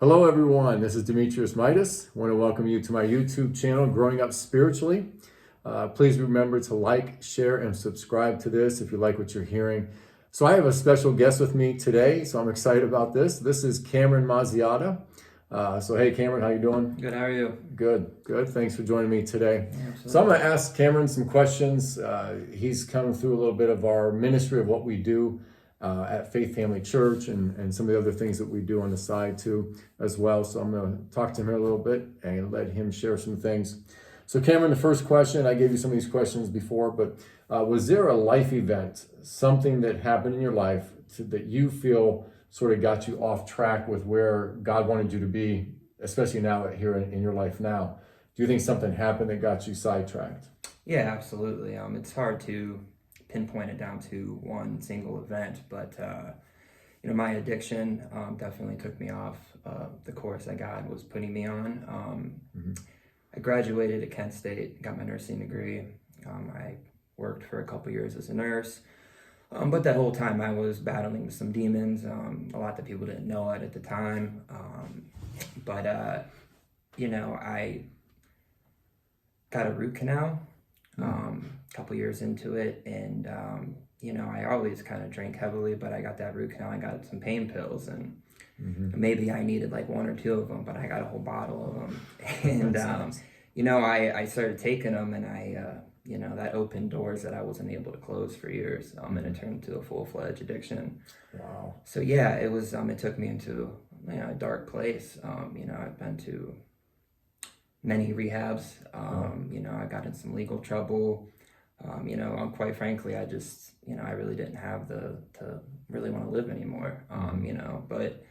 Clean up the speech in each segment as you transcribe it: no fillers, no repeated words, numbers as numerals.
Hello everyone, this is Demetrius Midas. I want to welcome you to my YouTube channel, Growing Up Spiritually. Please remember to like, share, and subscribe to this if you like what you're hearing. So I have a special guest with me today, so I'm excited about this. This is Cameron Mazziotta. So hey Cameron, how you doing? Good, how are you? Good. Thanks for joining me today. Absolutely. So I'm going to ask Cameron some questions. He's coming through a little bit of our ministry of what we do at Faith Family Church and some of the other things that we do on the side too as well. So I'm going to talk to him here a little bit and let him share some things. So Cameron, the first question, I gave you some of these questions before, but was there a life event, something that happened in your life that you feel sort of got you off track with where God wanted you to be, especially now here in your life now? Do you think something happened that got you sidetracked? Yeah, absolutely. It's hard to pinpoint it down to one single event, but my addiction definitely took me off the course that God was putting me on. I graduated at Kent State, got my nursing degree. I worked for a couple years as a nurse, but that whole time I was battling with some demons. A lot that people didn't know it at the time, but I got a root canal. A couple years into it, and I always kind of drank heavily, but I got that root canal. I got some pain pills, and maybe I needed like one or two of them, but I got a whole bottle of them. And I started taking them, and I that opened doors that I wasn't able to close for years, and it turned into a full-fledged addiction. Wow. So yeah, it was it took me into a dark place. I've been to many rehabs. I got in some legal trouble. Quite frankly, I just, I really didn't have to really want to live anymore. But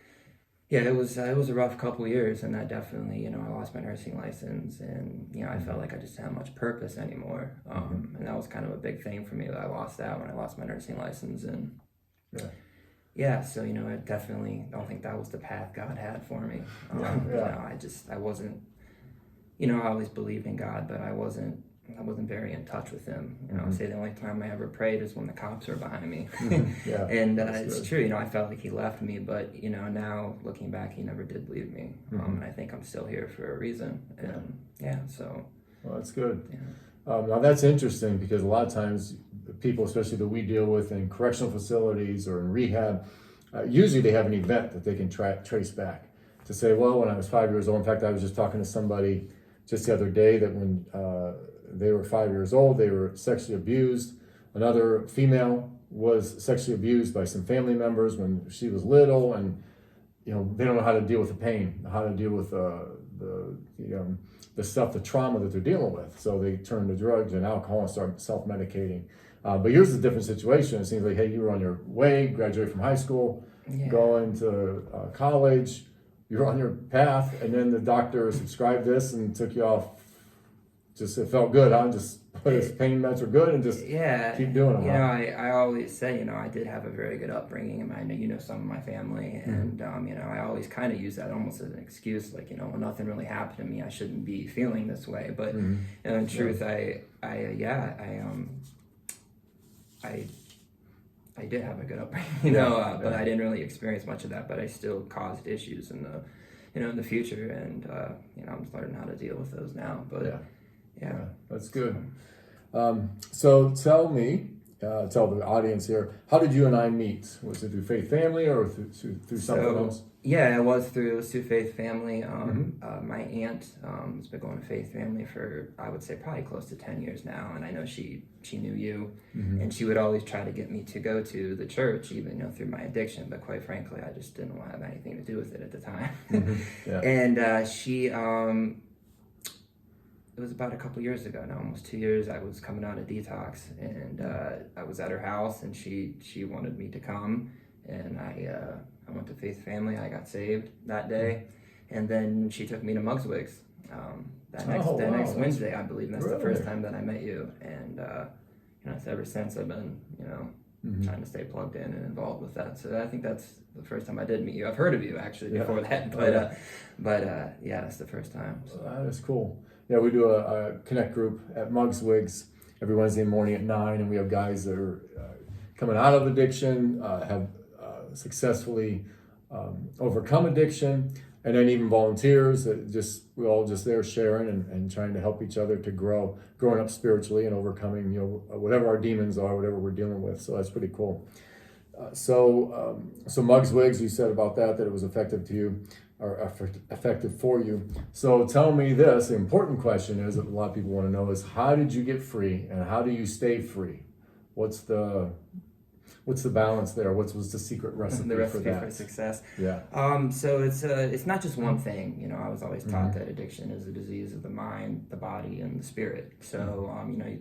yeah, it was a rough couple years, and that definitely, I lost my nursing license, and, I felt like I just didn't have much purpose anymore. And that was kind of a big thing for me, that I lost that when I lost my nursing license. And yeah, so, I definitely don't think that was the path God had for me. I wasn't, I always believed in God, but I wasn't very in touch with him. I say the only time I ever prayed is when the cops were behind me. And it's true, I felt like he left me, but now looking back, he never did leave me. And I think I'm still here for a reason. And so. Well, that's good. Now that's interesting, because a lot of times people, especially that we deal with in correctional facilities or in rehab, usually they have an event that they can trace back to say, well, when I was 5 years old. In fact, I was just talking to somebody just the other day that when they were 5 years old, they were sexually abused. Another female was sexually abused by some family members when she was little, and they don't know how to deal with the pain, how to deal with the stuff, the trauma that they're dealing with. So they turn to drugs and alcohol and start self-medicating. But here's a different situation. It seems like, hey, you were on your way, graduated from high school, going to college. You're on your path, and then the doctor subscribed this and took you off. Just, it felt good, huh? Just his pain meds were good, and just keep doing them. I always say, I did have a very good upbringing, and I know, some of my family, and I always kind of use that almost as an excuse, like, when nothing really happened to me, I shouldn't be feeling this way. But in truth, I did have a good upbringing, but I didn't really experience much of that. But I still caused issues in the future, and I'm learning how to deal with those now. But yeah, that's good. So tell me, tell the audience here, how did you and I meet? Was it through Faith Family or through something else? Yeah, it was through Faith Family. My aunt has been going to Faith Family for, I would say, probably close to 10 years now, and I know she knew you, and she would always try to get me to go to the church, even through my addiction. But quite frankly, I just didn't want to have anything to do with it at the time. And she. It was about a couple years ago now, almost 2 years. I was coming out of detox, and I was at her house, and she wanted me to come, and I went to Faith Family. I got saved that day, and then she took me to Mazziotta that next Wednesday, I believe. And that's the first time that I met you, and ever since I've been trying to stay plugged in and involved with that. So I think that's the first time I did meet you. I've heard of you actually before that, but that's the first time. So. That is cool. Yeah, we do a connect group at Mazziotta every Wednesday morning at 9, and we have guys that are coming out of addiction, have successfully overcome addiction. and then even volunteers that we're all just there sharing and trying to help each other to growing up spiritually and overcoming, whatever our demons are, whatever we're dealing with. So that's pretty cool. So Mugs Wigs, you said about that it was effective to you, or effective for you. So tell me this, the important question is, that a lot of people want to know, is how did you get free and how do you stay free? What's the balance there? What's the secret recipe, for that? For success. Yeah. So it's not just one thing. I was always taught that addiction is a disease of the mind, the body, and the spirit. So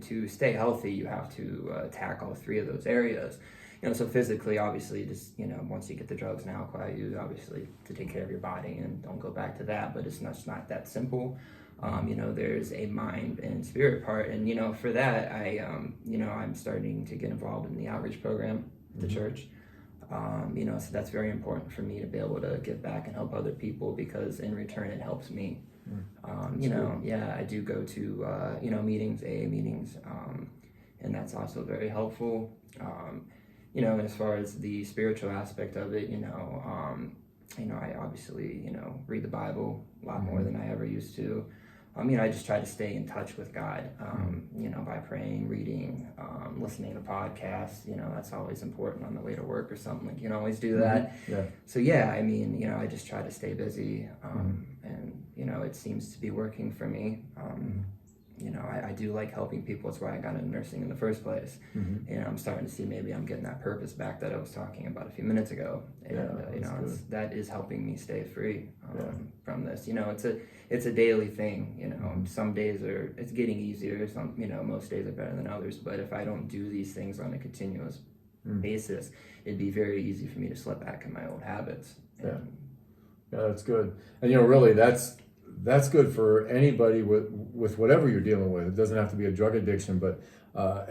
to stay healthy, you have to attack all three of those areas. So physically, obviously, just once you get the drugs and alcohol, you obviously to take care of your body and don't go back to that. But it's not that simple. There's a mind and spirit part, and for that, I'm starting to get involved in the outreach program at the church. So that's very important for me to be able to give back and help other people, because in return it helps me. I do go to meetings, AA meetings, and that's also very helpful. And as far as the spiritual aspect of it, I obviously read the Bible a lot more than I ever used to. I just try to stay in touch with God, by praying, reading, listening to podcasts. That's always important on the way to work or something. You can always do that. Yeah. So I just try to stay busy, and it seems to be working for me. I do like helping people. It's why I got into nursing in the first place. I'm starting to see maybe I'm getting that purpose back that I was talking about a few minutes ago. And that is helping me stay free from this. It's a daily thing. Some days it's getting easier. Some most days are better than others. But if I don't do these things on a continuous basis, it'd be very easy for me to slip back in my old habits. Yeah, that's good. And really that's good for anybody with whatever you're dealing with. It doesn't have to be a drug addiction, but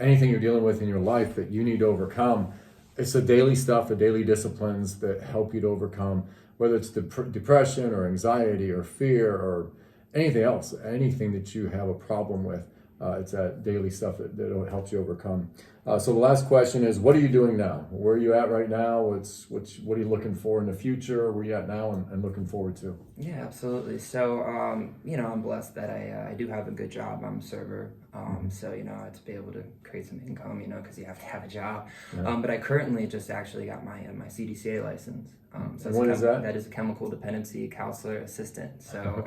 anything you're dealing with in your life that you need to overcome. It's the daily stuff, the daily disciplines that help you to overcome, whether it's depression or anxiety or fear or anything else, anything that you have a problem with. It's that daily stuff that helps you overcome. So the last question is, what are you doing now? Where are you at right now? What are you looking for in the future? Where are you at now and looking forward to? Yeah, absolutely. So, I'm blessed that I do have a good job. I'm a server. So, to be able to create some income, because you have to have a job. Yeah. But I currently just actually got my CDCA license. So what is that? That is a chemical dependency counselor assistant. So,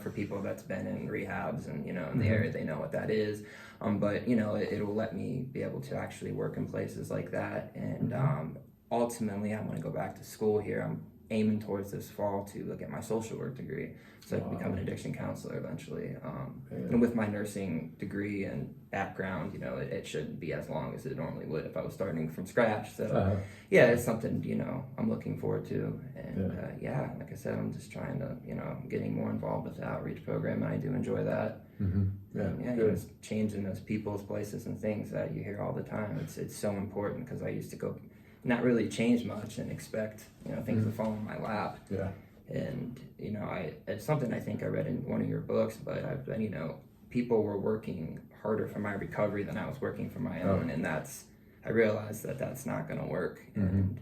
for people that's been in rehabs and, in the area, they know what that is. But, it will let me be able to actually work in places like that. And ultimately, I want to go back to school here. I'm aiming towards this fall to get my social work degree, so I can become an addiction counselor eventually. And with my nursing degree and background, it shouldn't be as long as it normally would if I was starting from scratch. So it's something, I'm looking forward to. And like I said, I'm just trying to, getting more involved with the outreach program, and I do enjoy that. It's changing those people's places and things that you hear all the time. It's so important, because I used to go not really change much and expect things to fall in my lap. And it's something I think I read in one of your books, but I've been people were working harder for my recovery than I was working for my own, and I realized that that's not going to work. And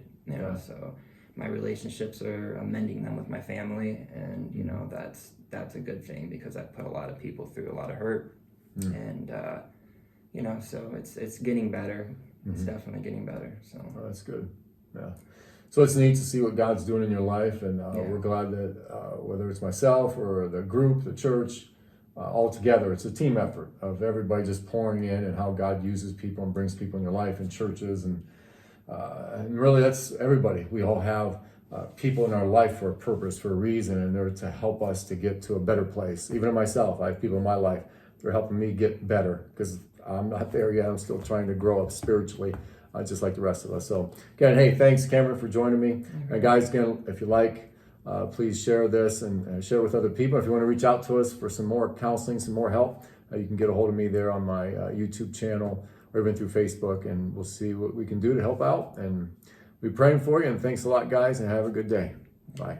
so my relationships are mending them with my family, and that's a good thing, because I put a lot of people through a lot of hurt. And so it's getting better. It's definitely getting better. So that's good. Yeah. So it's neat to see what God's doing in your life, and we're glad that whether it's myself or the group, the church, all together, it's a team effort of everybody just pouring in, and how God uses people and brings people in your life, in churches, and really that's everybody. We all have people in our life for a purpose, for a reason, and they're to help us to get to a better place. Even in myself, I have people in my life that are helping me get better, because I'm not there yet. I'm still trying to grow up spiritually, just like the rest of us. So again, hey, thanks, Cameron, for joining me. And guys, again, if you like, please share this and share with other people. If you want to reach out to us for some more counseling, some more help, you can get a hold of me there on my YouTube channel, or even through Facebook, and we'll see what we can do to help out. And we're praying for you, and thanks a lot, guys, and have a good day. Bye.